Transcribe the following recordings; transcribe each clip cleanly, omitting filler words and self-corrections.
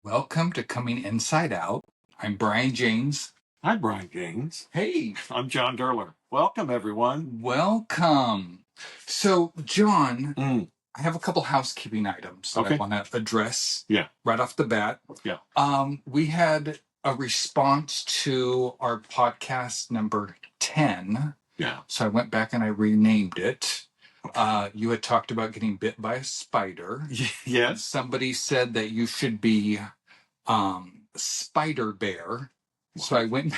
Welcome to Coming Inside Out. I'm Brian James. Hi, Brian James. Hey, I'm John Derler. Welcome, everyone. welcome. So, John, I have a couple housekeeping items that I Okay. want to address Yeah. right off the bat. Yeah. We had a response to our podcast number 10. Yeah. So I went back and I renamed it. You had talked about getting bit by a spider. Yes. Somebody said that you should be Spider Bear. So I went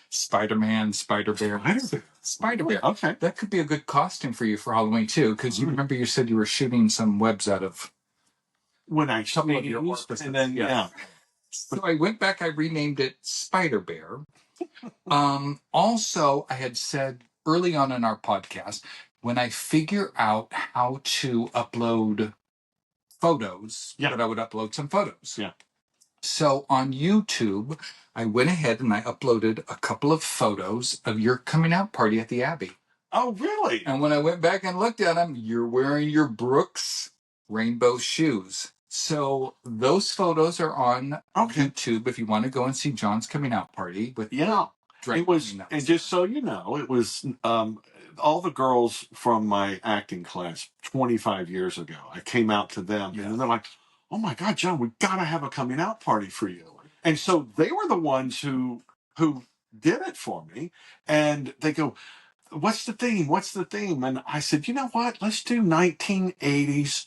Spider-Man, Spider-Bear. Spider-Bear. Okay. That could be a good costume for you for Halloween too, because you remember you said you were shooting some webs out of When I some of your sneezed, orifices. and then yeah. So I went back, I renamed it Spider-Bear. Also, I had said early on in our podcast, when I figure out how to upload photos, that I would upload some photos. Yeah. So on YouTube, I went ahead and I uploaded a couple of photos of your coming out party at the Abbey. Oh, really? And when I went back and looked at them, you're wearing your Brooks rainbow shoes. So those photos are on YouTube if you want to go and see John's coming out party with It was, and just so you know, it was all the girls from my acting class 25 years ago. I came out to them, and they're like, "Oh my God, John, we gotta have a coming out party for you." And so they were the ones who did it for me, and they go, "What's the theme? What's the theme?" And I said, "You know what? Let's do 1980s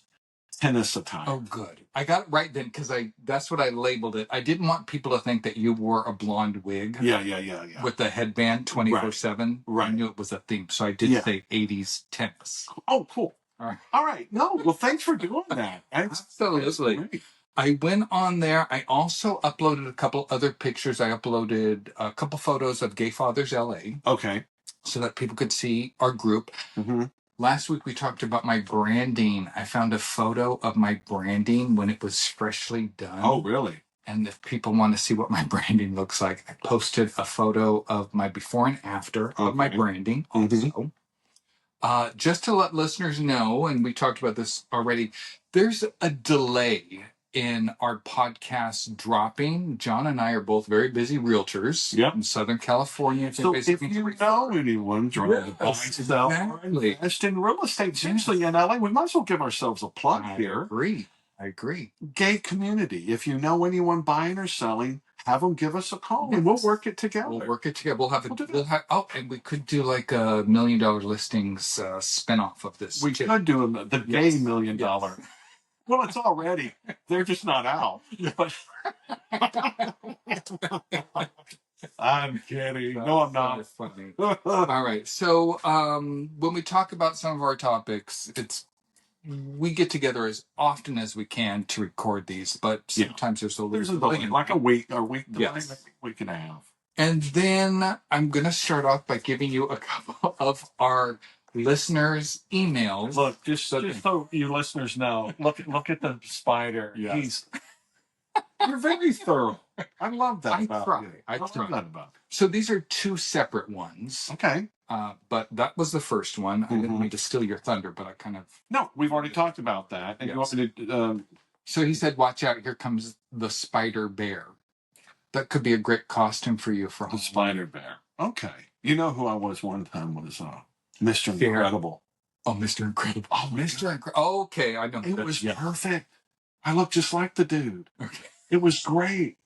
tennis attire." Oh, good. I got it right then because that's what I labeled it. I didn't want people to think that you wore a blonde wig. Yeah. With the headband 24/7. Right. I knew it was a theme. So I did say 80s tennis. Oh, cool. All right. No, well, thanks for doing that. Absolutely. I went on there. I also uploaded a couple other pictures. I uploaded a couple photos of Gay Fathers LA. Okay. So that people could see our group. Mm-hmm. Last week we talked about my branding. I found a photo of my branding when it was freshly done. Oh, really? And if people want to see what my branding looks like, I posted a photo of my before and after of my branding also. Just to let listeners know, and we talked about this already, there's a delay in our podcast dropping. John and I are both very busy realtors in Southern California. So if you know anyone trying to buy, sell, or invest in real estate, seriously, in LA, we might as well give ourselves a plug here. I agree. Gay community. If you know anyone buying or selling, have them give us a call and we'll work it together. We'll have and we could do like a $1 million listings spinoff of this. We could do the gay $1 million. Well, it's already. They're just not out. But I'm kidding. No, I'm not. Funny. All right. So when we talk about some of our topics, we get together as often as we can to record these, but sometimes there's a delay, like a week delay, week and a half. And then I'm going to start off by giving you a couple of our listeners' emails. Look, just so you listeners know, look at the spider. Yes. You're very thorough. I love that about you. I love that about you. So these are two separate ones. Okay. But that was the first one. I didn't mean to steal your thunder, but I kind of... No, we've already talked about that. And you want me to... So he said, watch out, here comes the Spider Bear. That could be a great costume for you for the Spider Bear. Okay. You know who I was one time was Mr. Incredible. Oh, Mr. Incredible. Oh, Mr. Incredible. Okay, I know. It was perfect. I looked just like the dude. Okay. It was great.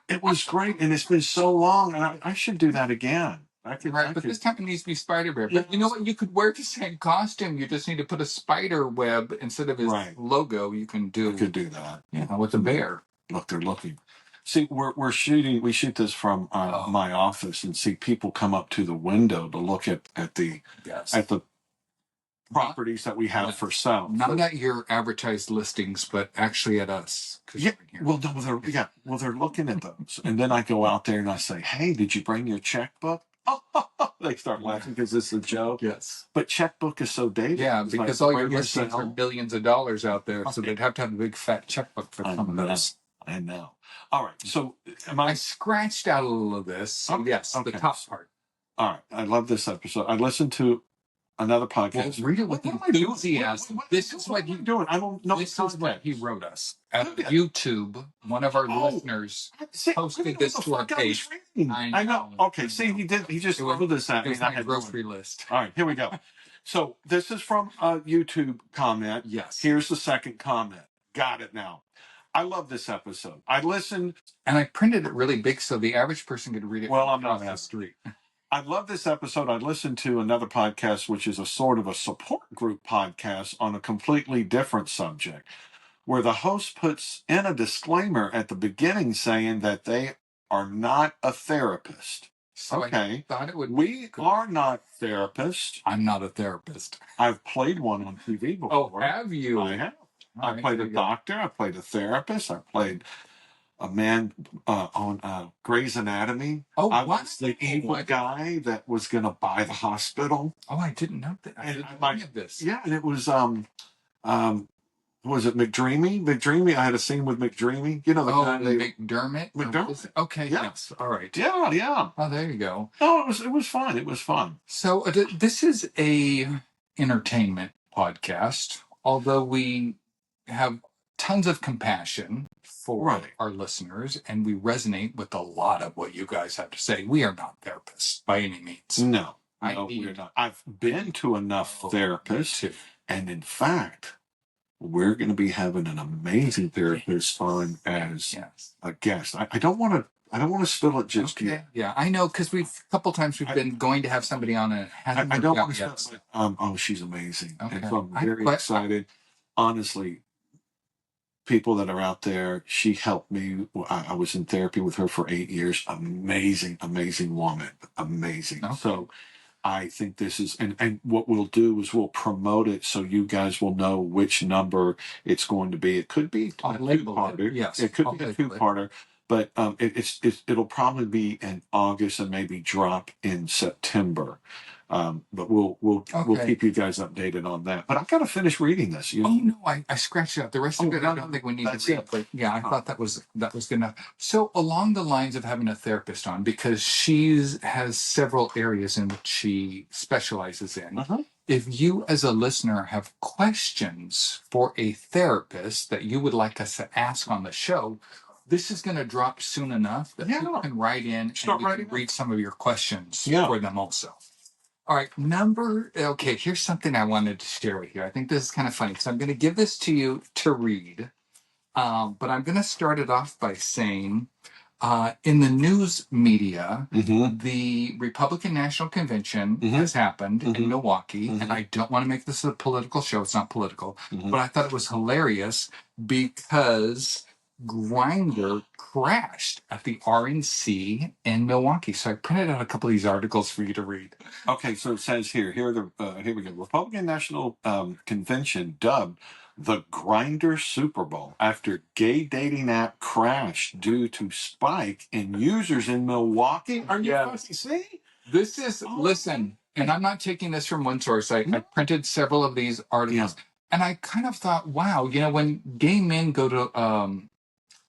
It was great. And it's been so long. And I should do that again. But this time it needs to be Spider Bear. But you know what? You could wear the same costume. You just need to put a spider web instead of his logo. You can do. I could do that. Yeah, with a bear. Look, they're looking. See, we're shooting. We shoot this from my office, and see people come up to the window to look at the properties that we have for sale. Not at your advertised listings, but actually at us. Yeah. Well, no, they're looking at those, and then I go out there and I say, "Hey, did you bring your checkbook?" They start laughing because it's a joke. Yes. But checkbook is so dated. Yeah, because all your listings are billions of dollars out there, so they'd have to have a big fat checkbook for some of those. I know. All right. So I scratched out a little of this. So yes, the top part. All right. I love this episode. I listened to another Well, podcast. read it with What am I doing? enthusiasm. This is what am I doing? I don't know. This is what he wrote us at Okay. YouTube. One of our listeners See, posted this to our page. I know. Okay, see, he just wrote this at It me. was my grocery list. All right, here we go. So this is from a YouTube comment. Yes. Here's the second comment. Got it now. I love this episode. I listened. And I printed it really big so the average person could read it across the street. I love this episode. I listened to another podcast, which is a sort of a support group podcast on a completely different subject, where the host puts in a disclaimer at the beginning saying that they are not a therapist. So okay. I thought it would We are not therapists. I'm not a therapist. I've played one on TV before. Oh, have you? I have. I played a doctor. I played a therapist. I played a man on Grey's Anatomy. Oh, I was the evil guy that was going to buy the hospital. Oh, I didn't know that. I didn't know any of this. Yeah, and it was was it McDreamy? McDreamy. I had a scene with McDreamy. You know the guy. McDermott. McDermott. Okay. Yeah. Yes. All right. Yeah. Yeah. Oh, there you go. No, it was fun. It was fun. So this is a entertainment podcast, although we have tons of compassion for our listeners and we resonate with a lot of what you guys have to say. We are not therapists by any means. No, we're not. I've been to enough therapists, and in fact, we're going to be having an amazing therapist on as a guest. I don't want to. I don't want to spill it just yet. Yeah, I know because a couple times we've been going to have somebody on and it hasn't I don't want to yet. spill it. Oh, she's amazing. Okay. And so I'm very excited. Honestly, people that are out there, she helped me. I was in therapy with her for 8 years. Amazing, amazing woman. Amazing. Okay. So I think this is, and what we'll do is we'll promote it so you guys will know which number it's going to be. It could be a two-parter. Yes. It could be a two-parter, but it'll probably be in August and maybe drop in September. But we'll keep you guys updated on that. But I've got to finish reading this. Oh no, I scratched it out. The rest of it, I don't think we need to read. But yeah, I thought that was good enough. So along the lines of having a therapist on, because she has several areas in which she specializes in. If you as a listener have questions for a therapist that you would like us to ask on the show, this is going to drop soon enough that you can write in and we can read some of your questions for them also. All right, here's something I wanted to share with you. I think this is kind of funny. So I'm going to give this to you to read, but I'm going to start it off by saying, in the news media, the Republican National Convention has happened in Milwaukee, and I don't want to make this a political show. It's not political, but I thought it was hilarious because Grindr crashed at the RNC in Milwaukee. So I printed out a couple of these articles for you to read. Okay, so it says here we go. Republican National Convention dubbed the Grindr Super Bowl after gay dating app crashed due to spike in users in Milwaukee. Are you fucking see? This is listen, and I'm not taking this from one source. I printed several of these articles, and I kind of thought, wow, when gay men go to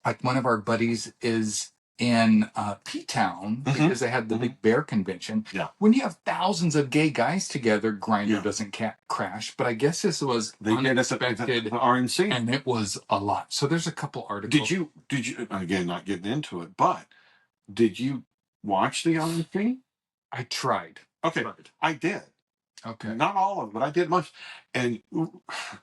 like one of our buddies is in P-Town because they had the big bear convention. Yeah. When you have thousands of gay guys together, Grindr doesn't crash. But I guess this was unexpected. The RNC. And it was a lot. So there's a couple articles. Did you, again, not getting into it, but did you watch the RNC? I tried. Okay. I did. Okay. Not all of it, but I did much. And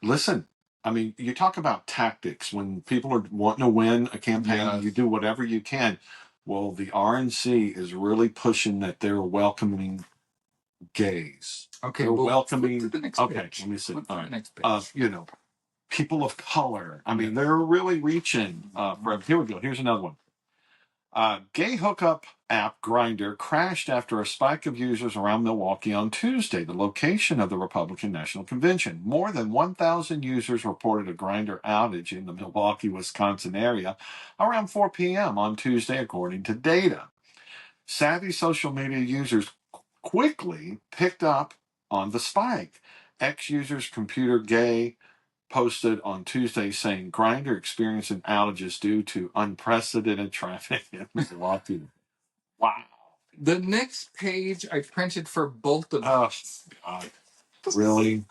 listen, I mean, you talk about tactics when people are wanting to win a campaign, you do whatever you can. Well, the RNC is really pushing that they're welcoming gays. Okay, they're welcoming. The next okay, page. Let me see. All right. Next page. People of color. I mean, they're really reaching. Here we go. Here's another one. Gay hookup app Grindr crashed after a spike of users around Milwaukee on Tuesday, the location of the Republican National Convention. More than 1,000 users reported a Grindr outage in the Milwaukee, Wisconsin area around 4 p.m. on Tuesday, according to data. Savvy social media users quickly picked up on the spike. Ex-users Computer Gay posted on Tuesday saying Grindr experiencing outages due to unprecedented traffic in Milwaukee. Wow. The next page I printed for both of us. Oh, God. Really?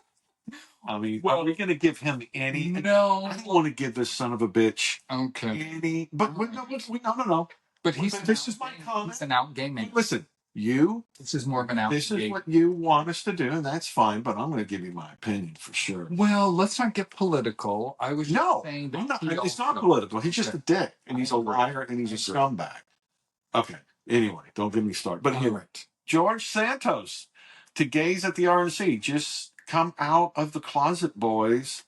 I mean, well, are we going to give him any? No. I don't want to give this son of a bitch any. But no. But this is my comment. He's an out gay man. Listen, this is more of an out. This is what you want us to do, and that's fine. But I'm going to give you my opinion for sure. Well, let's not get political. I was just saying that it's not political. He's just a dick, and he's a liar, and he's a scumbag. Okay. Anyway, don't get me started. But anyway, George Santos to gays at the RNC. Just come out of the closet, boys.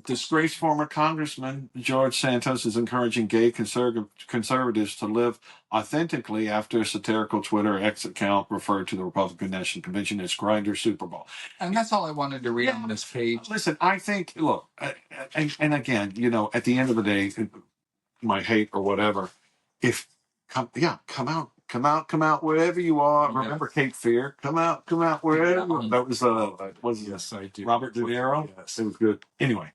Disgraced former Congressman George Santos is encouraging gay conservatives to live authentically after a satirical Twitter X account referred to the Republican National Convention as Grindr Super Bowl. And that's all I wanted to read on this page. Listen, I think, look, and again, at the end of the day, my hate or whatever, come out wherever you are. Yes. Remember Cape Fear? Come out wherever. That was yes, I do. Robert De Niro. Yes, it was good. Anyway,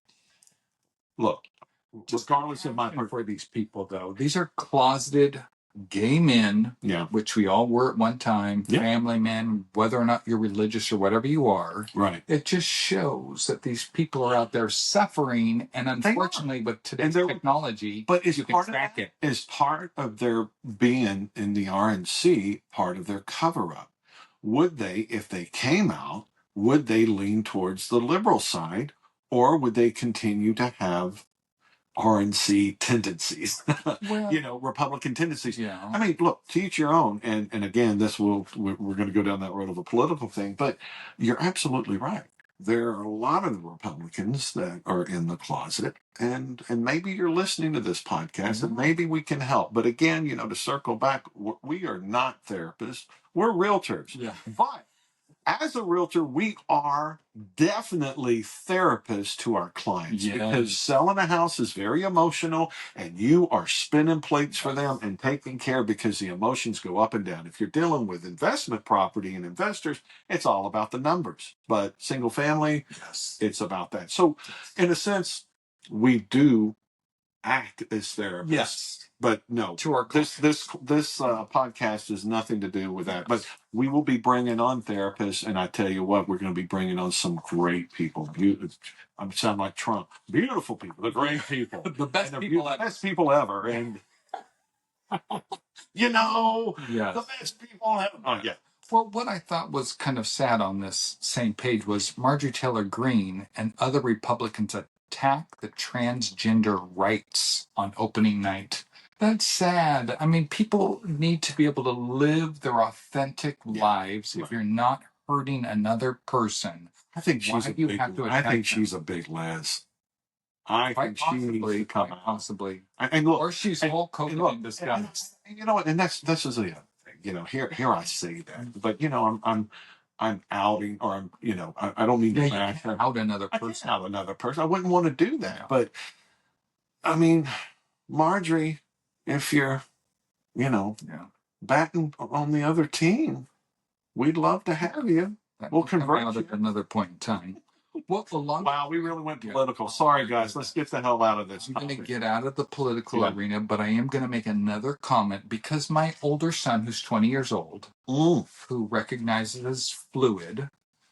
look, regardless of my for these people though, these are closeted gay men, which we all were at one time, family men, whether or not you're religious or whatever you are. Right. It just shows that these people are out there suffering, and unfortunately, with today's technology, but is part of it is part of their being in the RNC, part of their cover-up. Would they, if they came out, would they lean towards the liberal side, or would they continue to have RNC tendencies, well, Republican tendencies. Yeah. I mean, look, to each your own. And again, we're going to go down that road of a political thing, but you're absolutely right. There are a lot of Republicans that are in the closet, and maybe you're listening to this podcast, and maybe we can help. But again, to circle back, we are not therapists. We're realtors. Yeah. But as a realtor, we are definitely therapists to our clients, because selling a house is very emotional, and you are spinning plates for them and taking care, because the emotions go up and down. If you're dealing with investment property and investors, it's all about the numbers. But single family, it's about that. So in a sense, we do act as therapists. Yes. But no, this podcast has nothing to do with that. But we will be bringing on therapists, and I tell you what, we're going to be bringing on some great people. I sound like Trump. Beautiful people, the great people, the best people ever, and the best people ever. Oh yeah. Well, what I thought was kind of sad on this same page was Marjorie Taylor Greene and other Republicans attack the transgender rights on opening night. That's sad. I mean, people need to be able to live their authentic lives if you're not hurting another person. I think she's a big Les. I think she needs to come out. Possibly. And look, or she's Hulk Hogan in disguise. And this is the other thing. Here I say that, but I'm outing, or I don't mean to out another person. Out another person. I wouldn't want to do that, but I mean, Marjorie, if you're, batting on the other team, we'd love to have you. We'll convert you at another point in time. Wow, we really went political. Sorry, guys. Let's get the hell out of this. I'm going to get out of the political arena, but I am going to make another comment, because my older son, who's 20 years old, who recognizes as fluid,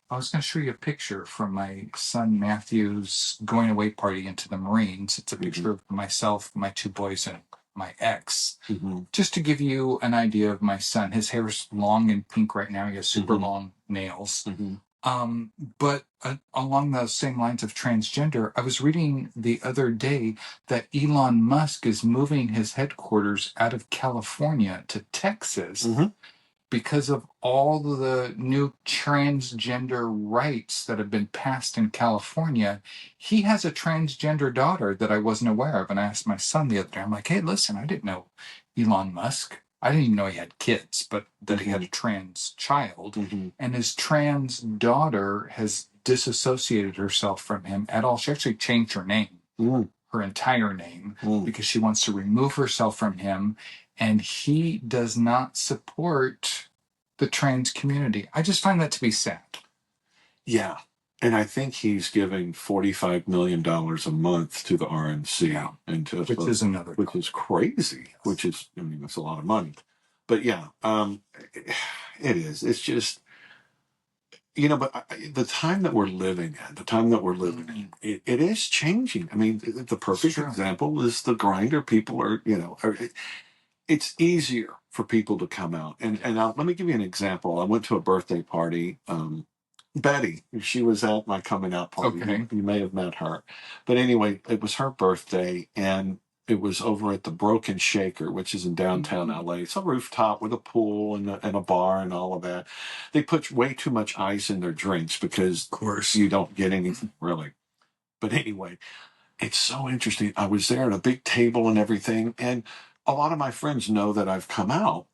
I was going to show you a picture from my son Matthew's going away party into the Marines. It's a picture of myself, my two boys, and my ex. Just to give you an idea of my son. His hair's long and pink right now. He has super long nails. But along those same lines of transgender, I was reading the other day that Elon Musk is moving his headquarters out of California to Texas because of all the new transgender rights that have been passed in California. He has a transgender daughter that I wasn't aware of. And I asked my son the other day, I'm like, hey, listen, I didn't know Elon Musk. I didn't even know he had kids, but that he had a trans child. And his trans daughter has disassociated herself from him at all. She actually changed her name, her entire name, because she wants to remove herself from him. And he does not support the trans community. I just find that to be sad. Yeah. And I think he's giving $45 million a month to the RNC, and to which is crazy. Which is, that's a lot of money. But it is. It's just, but the time that we're living in, it is changing. I mean, the perfect example is the grinder. People are, it's easier for people to come out. And let me give you an example. I went to a birthday party. Betty, she was at my coming out party. Okay. You may have met her. But anyway, it was her birthday, and it was over at the Broken Shaker, which is in downtown LA. It's a rooftop with a pool and a bar and all of that. They put way too much ice in their drinks because, of course, you don't get anything really. But anyway, it's so interesting. I was there at a big table and everything, and a lot of my friends know that I've come out.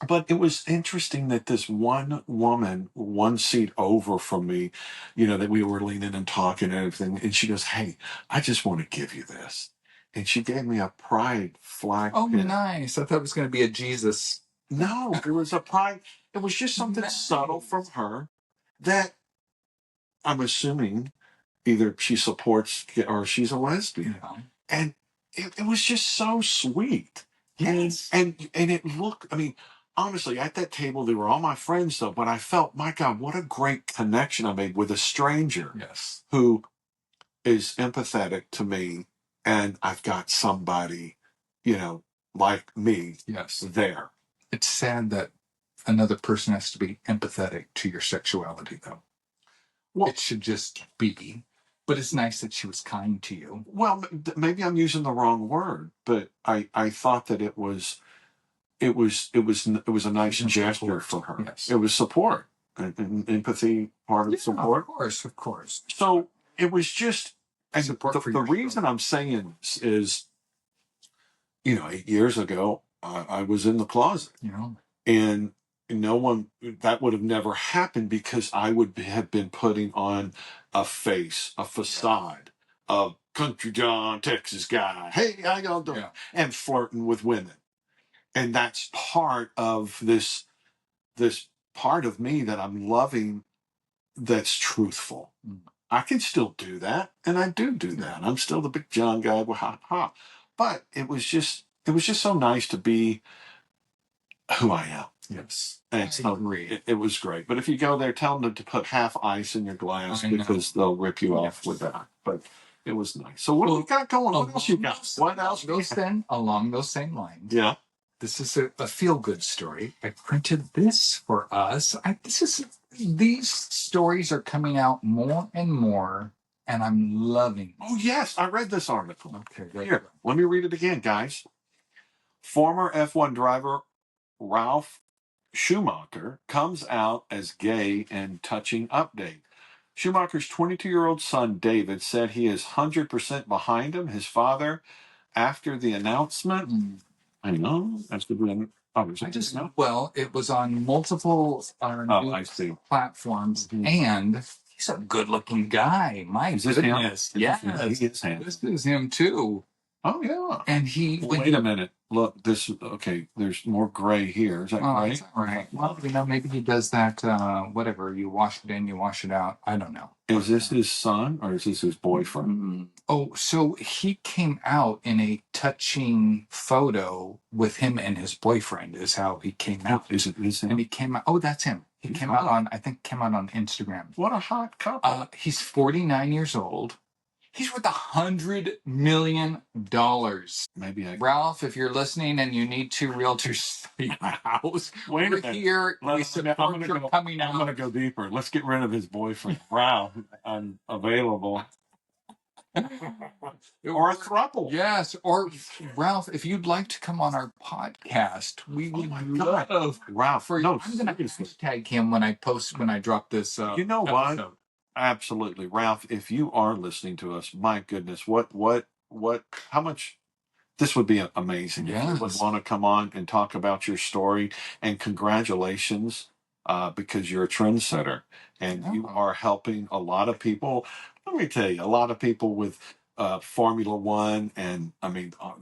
But it was interesting that this one woman, one seat over from me, that we were leaning and talking and everything, and she goes, "Hey, I just want to give you this." And she gave me a pride flag. Oh, pin. nice. I thought it was going to be a Jesus. No, it was a pride. It was just something subtle from her that I'm assuming either she supports or she's a lesbian. Yeah. And it was just so sweet. Yes. And it looked, I mean, honestly, at that table, they were all my friends, though, but I felt, my God, what a great connection I made with a stranger. Yes. Who is empathetic to me, and I've got somebody, like me, yes, there. It's sad that another person has to be empathetic to your sexuality, though. Well, it should just be. But it's nice that she was kind to you. Well, maybe I'm using the wrong word, but I thought that it was a nice gesture for her. Yes. It was support and empathy, part of support. Of course. So it was just, and support for the reason I'm saying this is, 8 years ago, I was in the closet, and no one, that would have never happened because I would have been putting on a face, a facade of country John, Texas guy. Hey, how y'all doing? And flirting with women. And that's part of this part of me that I'm loving, that's truthful. I can still do that, and I do that. I'm still the big John guy with ha. But it was just so nice to be who I am. Yes. And so it was great. But if you go there, tell them to put half ice in your glass because they'll rip you off with that. But it was nice. So what do we got going? What else you got? What else? Along those same lines. Yeah. This is a feel-good story. I printed this for us. These stories are coming out more and more, and I'm loving it. Oh, yes. I read this article. Okay, great. Here, let me read it again, guys. Former F1 driver Ralf Schumacher comes out as gay and touching update. Schumacher's 22-year-old son, David, said he is 100% behind him, his father, after the announcement. I know. That's good. It was on multiple platforms, and he's a good-looking guy. My goodness. Yes. He is handsome. This is him, too. Oh, yeah. And wait a minute. Look, there's more gray here. Is that right? Right. Well, maybe he does that, whatever. You wash it in, you wash it out. I don't know. Is this his son or is this his boyfriend? Oh, so he came out in a touching photo with him and his boyfriend is how he came out. Is it him? And he came out. Oh, that's him. He came out on Instagram. What a hot couple. He's 49 years old. He's worth $100 million. Maybe Ralph, if you're listening and you need 2 realtors for your house, we're here. We support your coming out. I'm going to go deeper. Let's get rid of his boyfriend. Ralph, I'm available. Or a throuple. Yes. Or Ralph, if you'd like to come on our podcast, we would love Ralph. I'm going to hashtag him when I drop this. You know episode. What? Absolutely, Ralph. If you are listening to us, my goodness, how much? This would be amazing. Yes. If you would want to come on and talk about your story, and congratulations, because you're a trendsetter and you are helping a lot of people. Let me tell you, a lot of people with Formula One, and I mean, I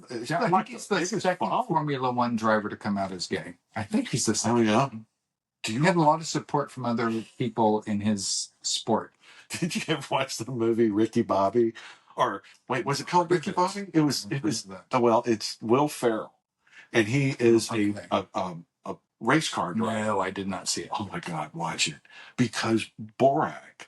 think he's the second Formula One driver to come out as gay. I think he's the second. Oh yeah. Do you have a lot of support from other people in his sport? Did you ever watch the movie Ricky Bobby? Or wait, was it called Ricky Bobby? It was. Well, it's Will Ferrell, and he is a race car driver. No, I did not see it. Oh my God, watch it. Because Borak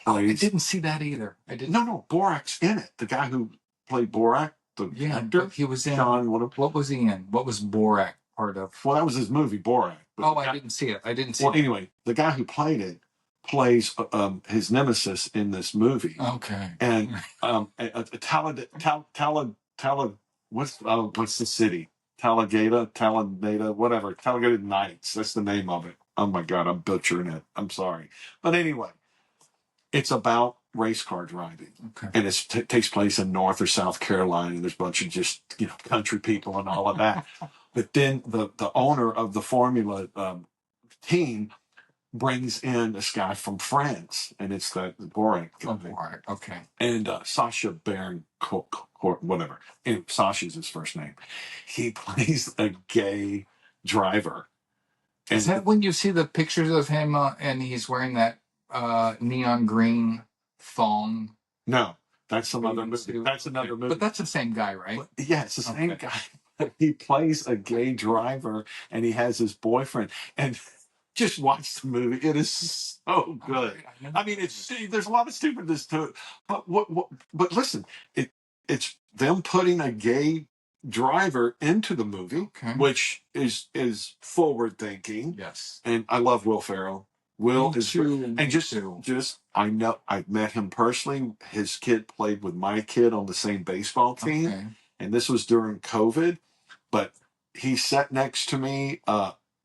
I plays. didn't see that either. I didn't. No, Borak's in it. The guy who played Borak, the actor. He was in. John, what was he in? What was Borak part of? Well, that was his movie, Borak. I didn't see it. Well, anyway, the guy who played it plays his nemesis in this movie. Okay. And what's the city? Talladega, whatever. Talladega Nights. That's the name of it. Oh my God, I'm butchering it. I'm sorry. But anyway, it's about race car driving. Okay. And it takes place in North or South Carolina. And there's a bunch of just, country people and all of that. But then the owner of the Formula team brings in this guy from France, and it's the Borak guy. Borak, okay. And Sacha Baron whatever. And Sasha's his first name. He plays a gay driver. And is that when you see the pictures of him and he's wearing that neon green thong? No, that's another movie. That's another movie. But that's the same guy, right? Yeah, it's the same guy. He plays a gay driver, and he has his boyfriend. And just watch the movie. It is so good. I mean, there's a lot of stupidness to it. But listen, it's them putting a gay driver into the movie, which is forward thinking. Yes. And I love Will Ferrell. Will is and just I know I've met him personally. His kid played with my kid on the same baseball team, and this was during COVID. But he sat next to me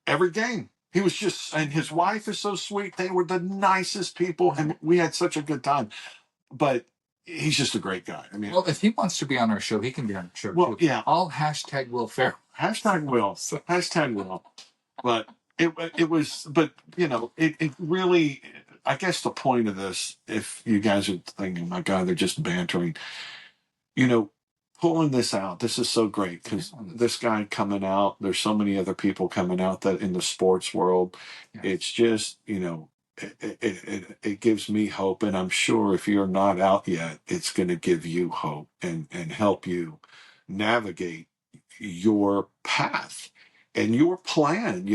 every game. He was just, and his wife is so sweet. They were the nicest people, and we had such a good time. But he's just a great guy. I mean, well, if he wants to be on our show, he can be on our show too. Yeah, I'll hashtag Will Ferrell. Hashtag Will. Hashtag Will. But it was, but it really. I guess the point of this, if you guys are thinking, my God, they're just bantering, pulling this out, this is so great because this guy coming out, there's so many other people coming out that in the sports world, it's just, it gives me hope. And I'm sure if you're not out yet, it's going to give you hope and help you navigate your path and your plan.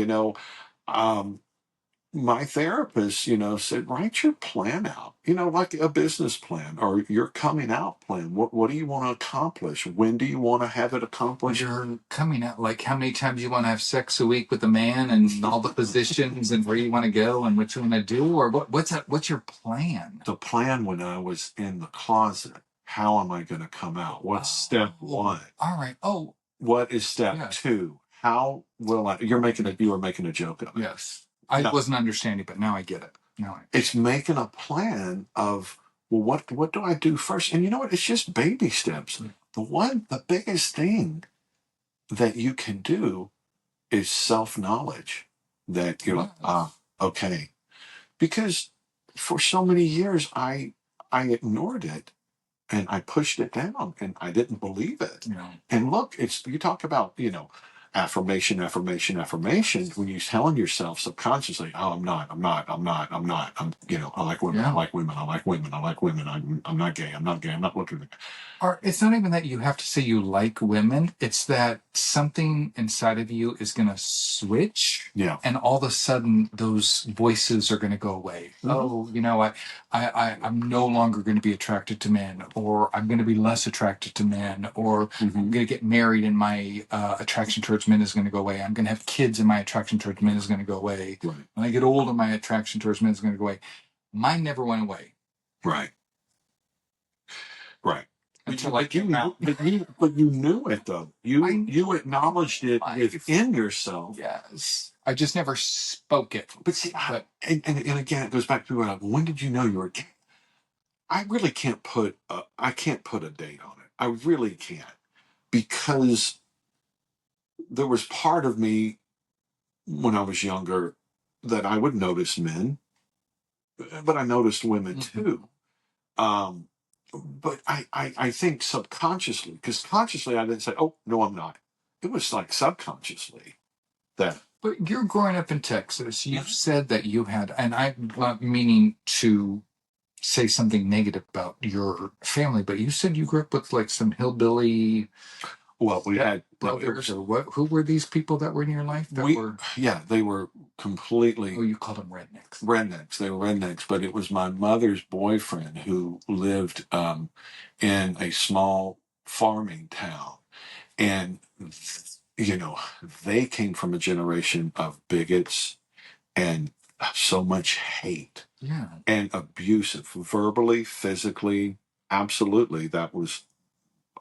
My therapist, said, write your plan out, like a business plan or your coming out plan. What do you want to accomplish? When do you want to have it accomplished? You're coming out, like how many times you want to have sex a week with a man and all the positions and where you want to go and what you want to do, or what's your plan? The plan when I was in the closet, how am I going to come out? What's step one? All right. Oh, what is step two? How will I, you were making a joke of it. Yes. I wasn't understanding, but now I get it. It's making a plan of, well, what do I do first? And you know what? It's just baby steps. The biggest thing that you can do is self-knowledge that you're okay. Because for so many years, I ignored it and I pushed it down and I didn't believe it. And look, you talk about, affirmation. When you're telling yourself subconsciously, oh, I'm not, I like women, I like women, I'm not gay, I'm not looking. Or it's not even that you have to say you like women. It's that something inside of you is going to switch. Yeah. And all of a sudden those voices are going to go away. Mm-hmm. Oh, I'm no longer going to be attracted to men, or I'm going to be less attracted to men, or I'm going to get married and my attraction towards men is going to go away. I'm going to have kids and my attraction towards men is going to go away. Right. When I get older, my attraction towards men is going to go away. Mine never went away. Right. Until but you knew it though. You acknowledged it within yourself. Yes. I just never spoke it. But see, and again, it goes back to when did you know you were gay? I really can't put a date on it. I really can't, because there was part of me when I was younger that I would notice men, but I noticed women too. But I think subconsciously, because consciously I didn't say, oh, no, I'm not. It was like subconsciously that. But you're growing up in Texas. You've said that you had, and I'm not meaning to say something negative about your family, but you said you grew up with like some hillbilly. Well, we had brothers or what? Who were these people that were in your life? They were completely. Oh, you called them rednecks. Rednecks. They were rednecks, but it was my mother's boyfriend who lived in a small farming town, and they came from a generation of bigots and so much hate, and abusive, verbally, physically. Absolutely, that was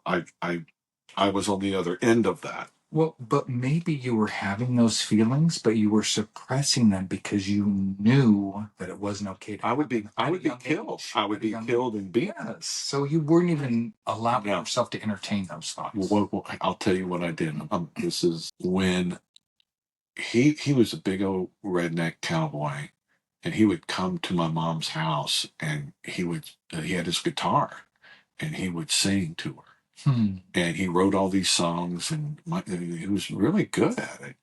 I was on the other end of that. Well, but maybe you were having those feelings, but you were suppressing them because you knew that it wasn't okay to. I would be killed. I would be killed and beaten. Yes. So you weren't even allowing yourself to entertain those thoughts. Well, I'll tell you what I did. This is when he was a big old redneck cowboy, and he would come to my mom's house, and he had his guitar, and he would sing to her. And he wrote all these songs, and he was really good at it.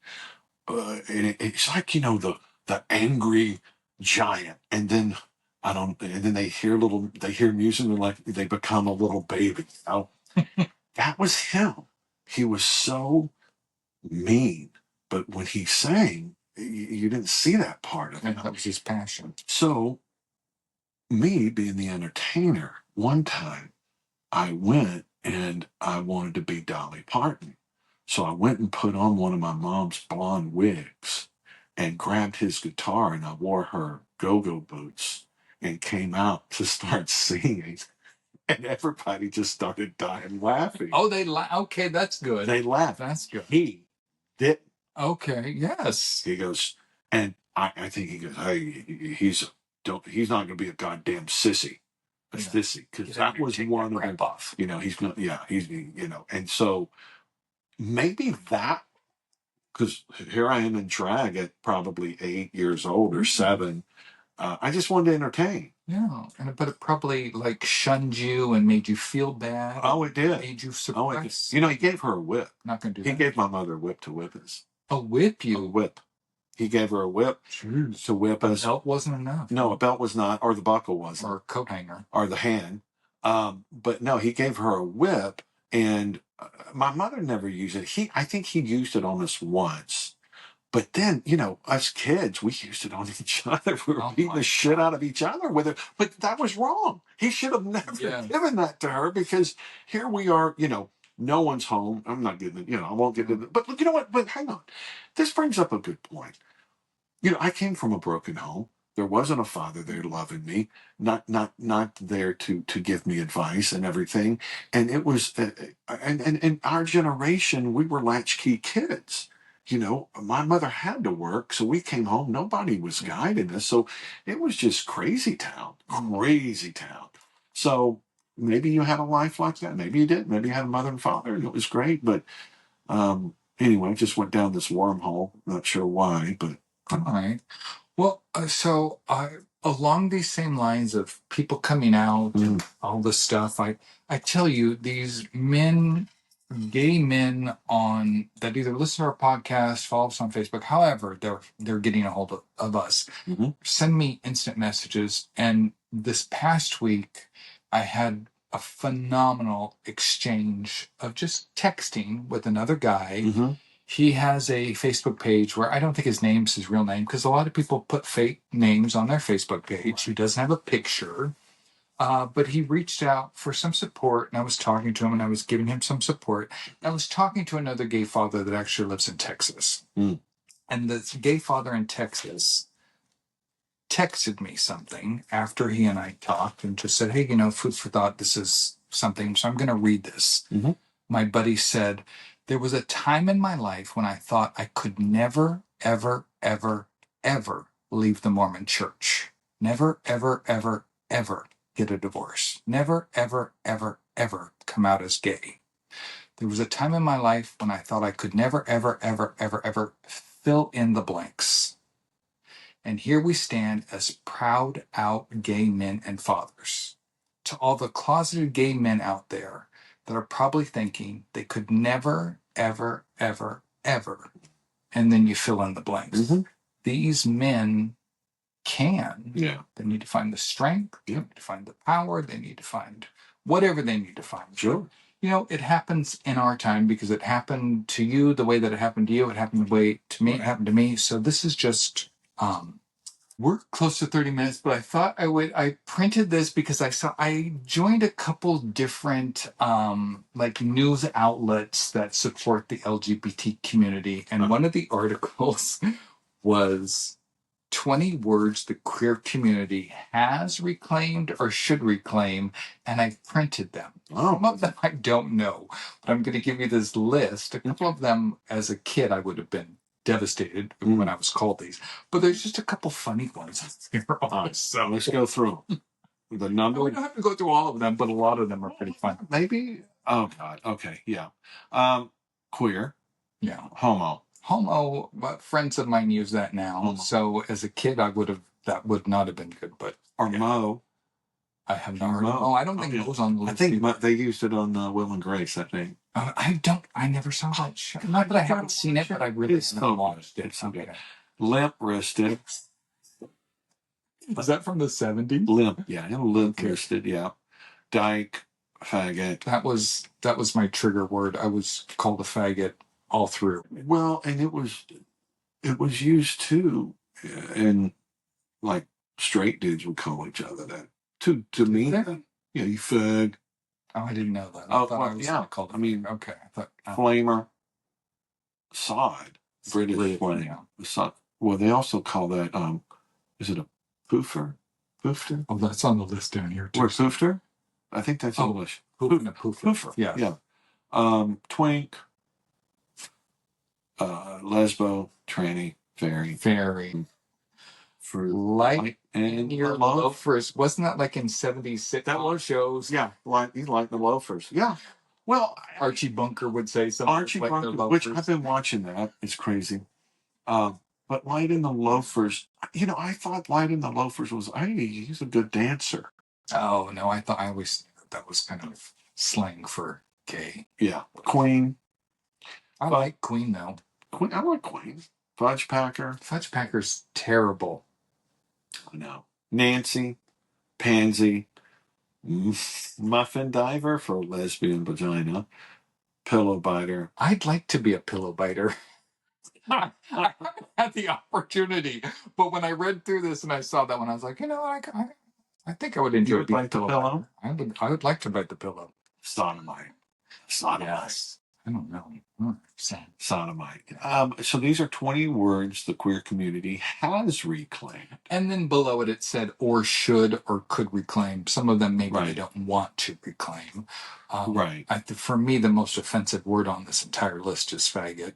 And it's like the angry giant, and then and then they hear music, and like they become a little baby. That was him. He was so mean, but when he sang, you didn't see that part of him. That was his passion. So, me being the entertainer, one time I went and I wanted to be Dolly Parton. So I went and put on one of my mom's blonde wigs and grabbed his guitar, and I wore her go-go boots and came out to start singing. And everybody just started dying laughing. Oh, okay, that's good. They laughed. That's good. He did. Okay, yes. He goes, and I think he goes, hey, he's not going to be a goddamn sissy. Sissy, because that was one of them. Off. He's not. Yeah, and so maybe that, because here I am in drag at probably 8 years old or 7. I just wanted to entertain. Yeah, but it probably shunned you and made you feel bad. Oh, it did. Made you suppress. He gave her a whip. Not gonna do that. He gave my mother a whip to whip us. A whip you? A whip. He gave her a whip to whip us. A belt wasn't enough. No, a belt was not, or the buckle wasn't. Or a coat hanger. Or the hand. But no, he gave her a whip, and my mother never used it. I think he used it on us once. But then, us kids, we used it on each other. We were beating the shit out of each other with it. But that was wrong. He should have never given that to her, because here we are, no one's home. I'm not getting it, I won't get into it. But look, you know what? But hang on. This brings up a good point. I came from a broken home. There wasn't a father there loving me, not there to give me advice and everything. And it was, and our generation, we were latchkey kids. My mother had to work, so we came home. Nobody was guiding us. So it was just crazy town. So maybe you had a life like that. Maybe you did. Maybe you had a mother and father, and it was great. But anyway, I just went down this wormhole. Not sure why, but. All right. Well, so along these same lines of people coming out and all this stuff, I tell you, these gay men that either listen to our podcast, follow us on Facebook, however they're getting a hold of us, send me instant messages. And this past week, I had a phenomenal exchange of just texting with another guy. He has a Facebook page where I don't think his name's his real name, because a lot of people put fake names on their Facebook page. He doesn't have a picture. But he reached out for some support, and I was talking to him, and I was giving him some support. I was talking to another gay father that actually lives in Texas. And this gay father in Texas texted me something after he and I talked and just said, hey, food for thought, this is something, so I'm going to read this. My buddy said, there was a time in my life when I thought I could never, ever, ever, ever leave the Mormon church. Never, ever, ever, ever get a divorce. Never, ever, ever, ever come out as gay. There was a time in my life when I thought I could never, ever, ever, ever, ever fill in the blanks. And here we stand as proud out gay men and fathers. To all the closeted gay men out there that are probably thinking they could never, ever, ever, ever, and then you fill in the blanks. These men can. Yeah. They need to find the strength. They need to find the power. They need to find whatever they need to find. Sure. it happens in our time because it happened to you the way that it happened to you. It happened the way to me. It happened to me. So this is just, we're close to 30 minutes, but I thought I printed this because I joined a couple different, like news outlets that support the LGBT community. And one of the articles was 20 words the queer community has reclaimed or should reclaim, and I printed them. Some of them I don't know, but I'm going to give you this list. A couple of them, as a kid, I would have been devastated when I was called these, but there's just a couple funny ones here. So let's go through the number. We don't have to go through all of them, but a lot of them are pretty fun. Maybe. Oh God. Okay. Yeah. Queer. Yeah. Homo, but friends of mine use that now. Homo. So as a kid, that would not have been good. But or Mo. I have not heard of. Oh, I don't think Mo's on the list. I think they used it on Will and Grace. I think. I never saw that show. Not that I haven't seen it, but I really haven't watched it. It's okay. Limp wristed. Is that from the 70s? Limp, yeah, limp wristed, yeah. Dyke, faggot. That was my trigger word. I was called a faggot all through. Well, and it was used too, and like straight dudes would call each other that. To me, yeah, you fag. Oh, I didn't know that. I thought I was called. I mean, okay. I thought flamer, sod, British flame. Yeah. Well, they also call that. Is it a poofer? Poofter? Oh, that's on the list down here too. Or poofter? I think that's English. Poofer. Yeah. Twink. Lesbo, tranny, fairy. For light and your loafers. Wasn't that like in 76? That was shows. Yeah, you like the loafers. Yeah. Well, Archie Bunker would say something. Archie Bunker, which I've been watching that. It's crazy. But Light in the Loafers, I thought Light in the Loafers was, he's a good dancer. Oh, no, I always thought that was kind of slang for gay. Yeah. Queen. I like Queen, though. I like Queen. Fudge Packer. Fudge Packer's terrible. I know. Nancy. Pansy. Muffin Diver for lesbian vagina. Pillow Biter. I'd like to be a pillow biter. I haven't had the opportunity, but when I read through this and I saw that one, I was like, I think I would enjoy being a pillow. I would like to bite the pillow. Sodomite. Yes. I don't know. Sodomite. So these are 20 words the queer community has reclaimed. And then below it said, or should or could reclaim. Some of them maybe they don't want to reclaim. Right. For me, the most offensive word on this entire list is faggot.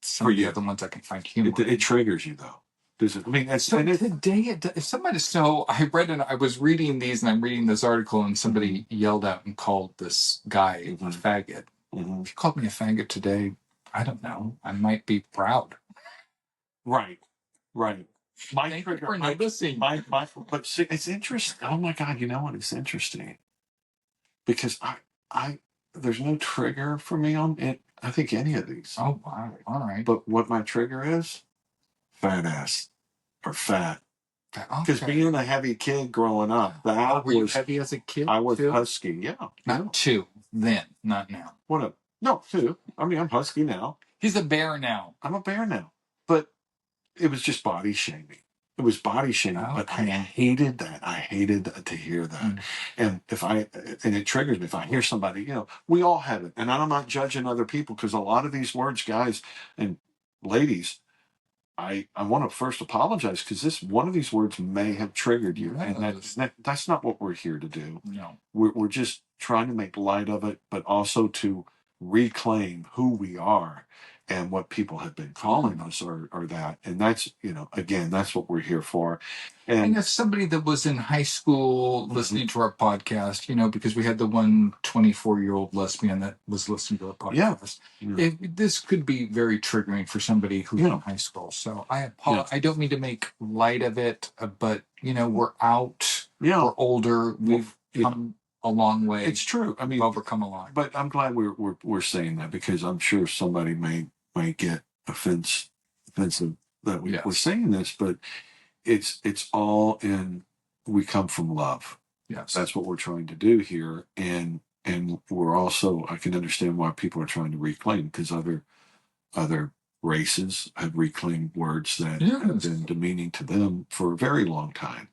Some of the other ones I can find humor. It triggers you, though. Does it? I mean, I read and I was reading these and I'm reading this article and somebody yelled out and called this guy a faggot. If you called me a faggot today, I don't know. I might be proud. Right. Thank you for noticing. But see, it's interesting. Oh my God! You know what? It's interesting because there's no trigger for me on it. I think any of these. Oh wow! All right. But what my trigger is, fat ass or fat. Because being a heavy kid growing up, were you heavy as a kid? I was husky. Yeah. Not two then, not now. No, two. I mean, I'm husky now. He's a bear now. I'm a bear now. But it was just body shaming. It was body shaming, but I hated that. I hated to hear that. And and it triggers me. If I hear somebody, we all have it. And I'm not judging other people because a lot of these words, guys and ladies, I want to first apologize because one of these words may have triggered you. And that's not what we're here to do. No. We're just trying to make light of it, but also to reclaim who we are and what people have been calling us or that. And that's, again, that's what we're here for. And if somebody that was in high school listening to our podcast, because we had the one 24-year-old lesbian that was listening to our podcast, this could be very triggering for somebody who's in high school. So I apologize. I don't mean to make light of it, but, we're out. We're older. We've come a long way. It's true. I mean, we've overcome a lot. But I'm glad we're saying that because I'm sure somebody may get offensive that we're saying this, but it's all we come from love. Yes. That's what we're trying to do here. And And I can understand why people are trying to reclaim, because other races have reclaimed words that have been demeaning to them for a very long time.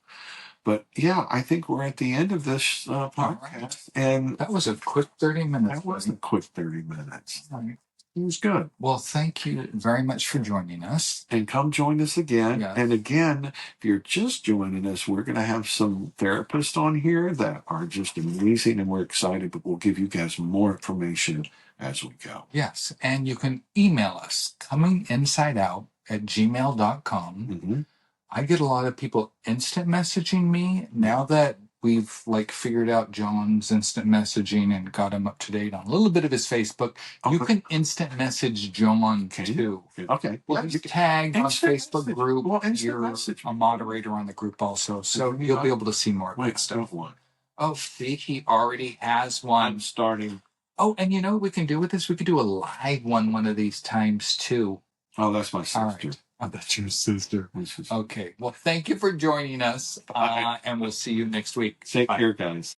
But yeah, I think we're at the end of this podcast. Right. And that was a quick 30 minutes. That was a quick 30 minutes. Right. It was good. Well, thank you very much for joining us. And come join us again. Yes. And again, if you're just joining us, we're going to have some therapists on here that are just amazing, and we're excited, but we'll give you guys more information as we go. Yes. And you can email us, cominginsideout@gmail.com. Mm-hmm. I get a lot of people instant messaging me now that we've figured out John's instant messaging and got him up to date on a little bit of his Facebook. Okay. You can instant message John too. Okay. Well, you tagged on Facebook group. Well, you're a moderator on the group also, so you'll be able to see more good stuff. Oh, see, he already has one. I'm starting. Oh, and you know what we can do with this? We could do a live one of these times too. Oh, that's my sister. Right. Oh, that's your sister. Okay. Well, thank you for joining us, and we'll see you next week. Take care, guys.